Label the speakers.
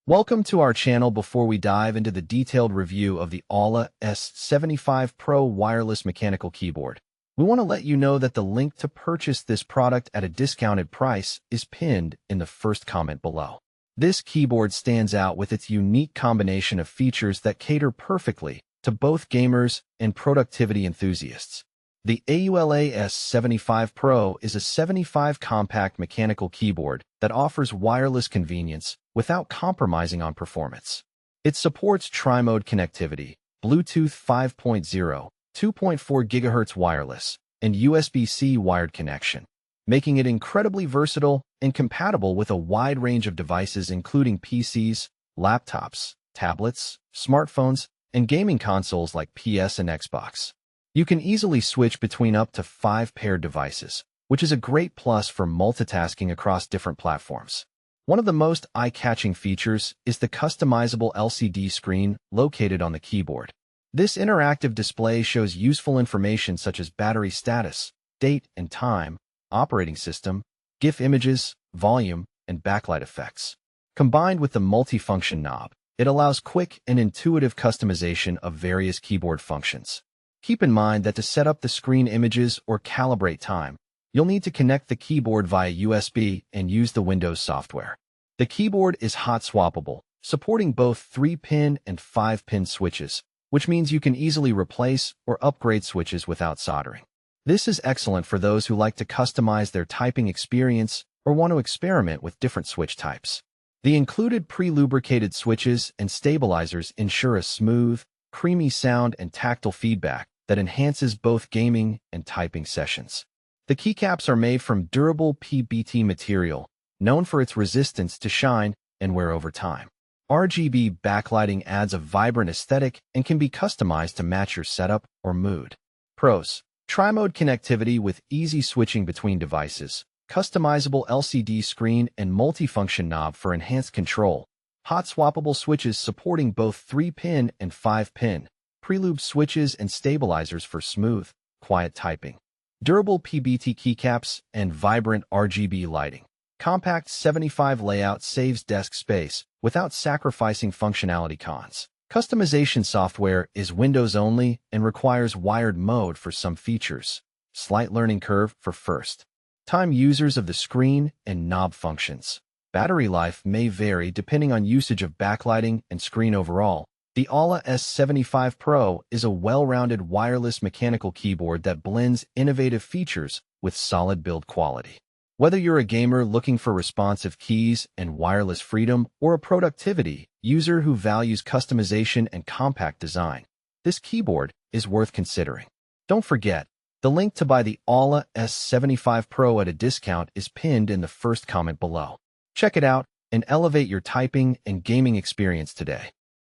Speaker 1: Welcome to our channel. Before we dive into the detailed review of the AULA S75 PRO wireless mechanical keyboard, we want to let you know that the link to purchase this product at a discounted price is pinned in the first comment below. This keyboard stands out with its unique combination of features that cater perfectly to both gamers and productivity enthusiasts. The AULA S75 PRO is a 75 compact mechanical keyboard that offers wireless convenience without compromising on performance. It supports tri-mode connectivity, Bluetooth 5.0, 2.4 GHz wireless, and USB-C wired connection, making it incredibly versatile and compatible with a wide range of devices including PCs, laptops, tablets, smartphones, and gaming consoles like PS and Xbox. You can easily switch between up to 5 paired devices, which is a great plus for multitasking across different platforms. One of the most eye-catching features is the customizable LCD screen located on the keyboard. This interactive display shows useful information such as battery status, date and time, operating system, GIF images, volume, and backlight effects. Combined with the multifunction knob, it allows quick and intuitive customization of various keyboard functions. Keep in mind that to set up the screen images or calibrate time, you'll need to connect the keyboard via USB and use the Windows software. The keyboard is hot-swappable, supporting both 3-pin and 5-pin switches, which means you can easily replace or upgrade switches without soldering. This is excellent for those who like to customize their typing experience or want to experiment with different switch types. The included pre-lubricated switches and stabilizers ensure a smooth, creamy sound and tactile feedback that enhances both gaming and typing sessions. The keycaps are made from durable PBT material, known for its resistance to shine and wear over time. RGB backlighting adds a vibrant aesthetic and can be customized to match your setup or mood. Pros: tri-mode connectivity with easy switching between devices, customizable LCD screen and multifunction knob for enhanced control, hot-swappable switches supporting both 3-pin and 5-pin, pre-lube switches and stabilizers for smooth, quiet typing, durable PBT keycaps, and vibrant RGB lighting. Compact 75 layout saves desk space without sacrificing functionality. Cons: customization software is Windows only and requires wired mode for some features. Slight learning curve for first-time users of the screen and knob functions. Battery life may vary depending on usage of backlighting and screen. Overall, the AULA S75 PRO is a well-rounded wireless mechanical keyboard that blends innovative features with solid build quality. Whether you're a gamer looking for responsive keys and wireless freedom or a productivity user who values customization and compact design, this keyboard is worth considering. Don't forget, the link to buy the AULA S75 PRO at a discount is pinned in the first comment below. Check it out and elevate your typing and gaming experience today.